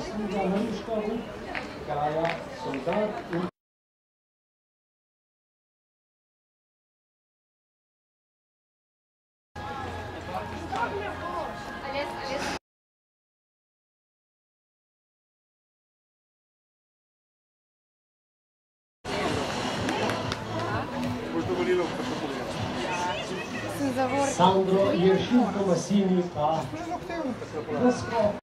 Sluga Maruška Vuk, Kaja Soldat in Sandro Jeršinko Masini pa naskok.